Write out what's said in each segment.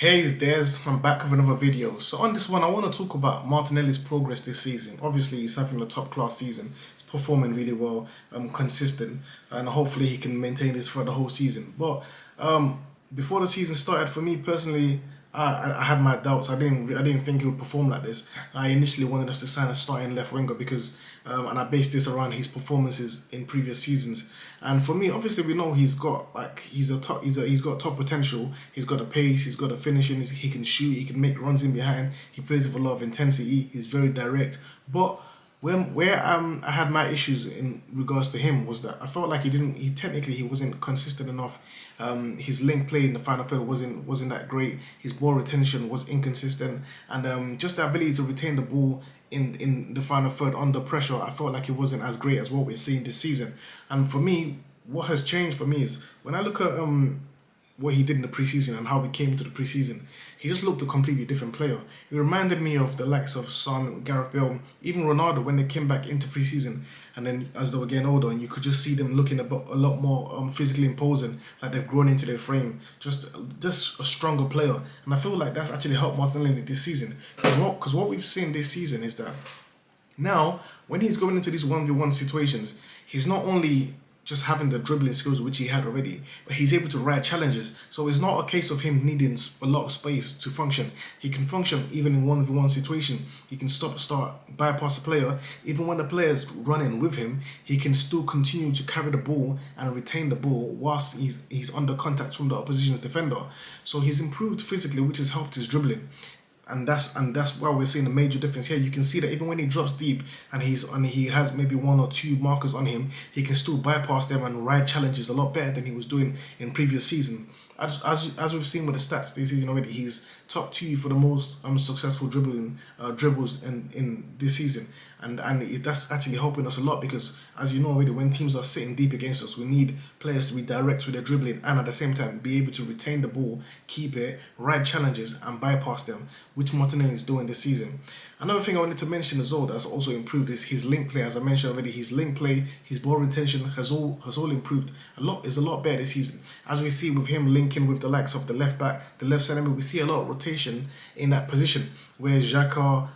Hey, it's Des. I'm back with another video. So on this one, I want to talk about Martinelli's progress this season. Obviously, he's having a top-class season. He's performing really well, consistent, and hopefully he can maintain this for the whole season. But before the season started, for me personally, I had my doubts. I didn't think he would perform like this. I initially wanted us to sign a starting left winger because, and I based this around his performances in previous seasons. And for me, obviously, we know he's got top potential. He's got the pace. He's got the finishing. He can shoot. He can make runs in behind. He plays with a lot of intensity. He's very direct. But where I had my issues in regards to him was that I felt like he wasn't consistent enough. His link play in the final third wasn't that great. His ball retention was inconsistent, and just the ability to retain the ball in the final third under pressure, I felt like it wasn't as great as what we're seeing this season. And for me, what has changed for me is when I look at what he did in the preseason and how he came into the preseason, he just looked a completely different player. He reminded me of the likes of Son, Gareth Bale, even Ronaldo when they came back into preseason, and then as they were getting older, and you could just see them looking a lot more physically imposing, like they've grown into their frame, just a stronger player. And I feel like that's actually helped Martinelli this season, because what we've seen this season is that now when he's going into these 1v1 situations, he's not only just having the dribbling skills which he had already, but he's able to ride challenges. So it's not a case of him needing a lot of space to function. He can function even in 1v1 situation. He can start, bypass a player. Even when the player's running with him, he can still continue to carry the ball and retain the ball whilst he's under contact from the opposition's defender. So he's improved physically, which has helped his dribbling. And that's why we're seeing a major difference here. You can see that even when he drops deep and he has maybe one or two markers on him, he can still bypass them and ride challenges a lot better than he was doing in previous season. As we've seen with the stats this season already, he's top two for the most successful dribbles in this season, and that's actually helping us a lot because, as you know already, when teams are sitting deep against us, we need players to be direct with their dribbling and at the same time be able to retain the ball, keep it, ride challenges, and bypass them, which Martinelli is doing this season. Another thing I wanted to mention as well that's also improved is his link play. As I mentioned already, his link play, his ball retention has all improved a lot. Is a lot better this season. As we see with him linking with the likes of the left back, the left centre, we see a lot of rotation in that position where Xhaka,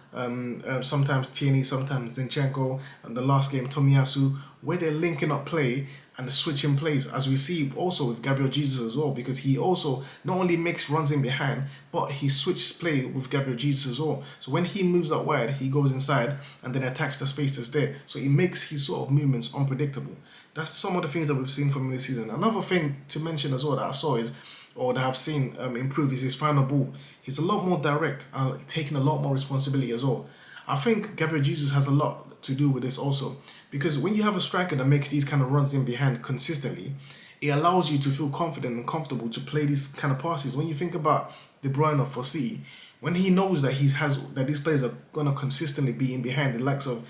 sometimes Tierney, sometimes Zinchenko, and the last game Tomiyasu, where they're linking up play and switching plays, as we see also with Gabriel Jesus as well, because he also not only makes runs in behind, but he switches play with Gabriel Jesus as well. So when he moves out wide, he goes inside and then attacks the space that's there. So he makes his sort of movements unpredictable. That's some of the things that we've seen from him this season. Another thing to mention as well that I saw is, or that I've seen improve, is his final ball. He's a lot more direct and taking a lot more responsibility as well. I think Gabriel Jesus has a lot to do with this also, because when you have a striker that makes these kind of runs in behind consistently, it allows you to feel confident and comfortable to play these kind of passes. When you think about De Bruyne for City, when he knows that these players are gonna consistently be in behind, the likes of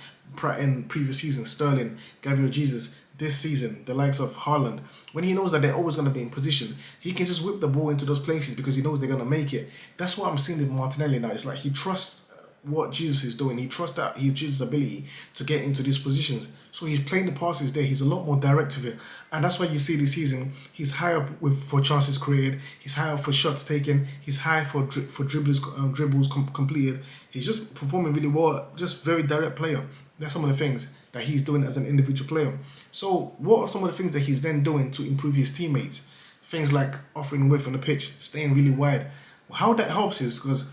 in previous seasons, Sterling, Gabriel Jesus, this season, the likes of Haaland, when he knows that they're always going to be in position, he can just whip the ball into those places because he knows they're going to make it. That's what I'm seeing with Martinelli now. It's like he trusts what Jesus is doing. He trusts that Jesus' ability to get into these positions. So he's playing the passes there. He's a lot more direct with it. And that's why you see this season, he's high up for chances created. He's high up for shots taken. He's high for dribbles completed. He's just performing really well. Just very direct player. That's some of the things that he's doing as an individual player. So what are some of the things that he's then doing to improve his teammates? Things like offering width on the pitch, staying really wide. How that helps is because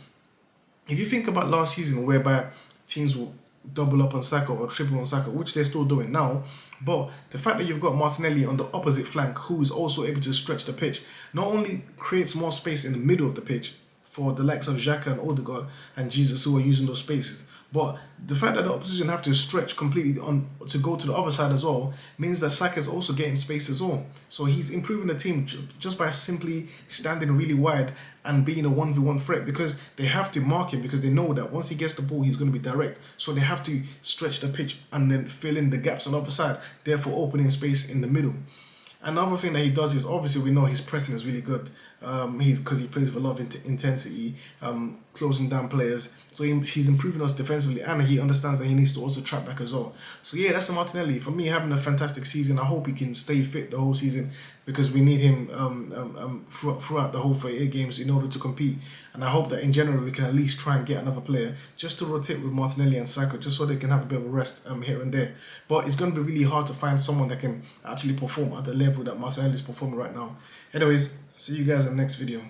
if you think about last season, whereby teams will double up on Saka or triple on Saka, which they're still doing now, but the fact that you've got Martinelli on the opposite flank, who is also able to stretch the pitch, not only creates more space in the middle of the pitch for the likes of Xhaka and Odegaard and Jesus who are using those spaces, but the fact that the opposition have to stretch completely on to go to the other side as well means that Saka is also getting space as well. So he's improving the team just by simply standing really wide and being a 1v1 threat, because they have to mark him because they know that once he gets the ball, he's going to be direct. So they have to stretch the pitch and then fill in the gaps on the other side, therefore opening space in the middle. Another thing that he does is, obviously we know his pressing is really good. because he plays with a lot of intensity, closing down players. So he's improving us defensively, and he understands that he needs to also track back as well. So yeah, that's a Martinelli. For me, having a fantastic season. I hope he can stay fit the whole season, because we need him throughout the whole 38 games in order to compete. And I hope that in January we can at least try and get another player just to rotate with Martinelli and Saka, just so they can have a bit of a rest here and there. But it's going to be really hard to find someone that can actually perform at the level that Martinelli is performing right now. Anyways, see you guys in the next video.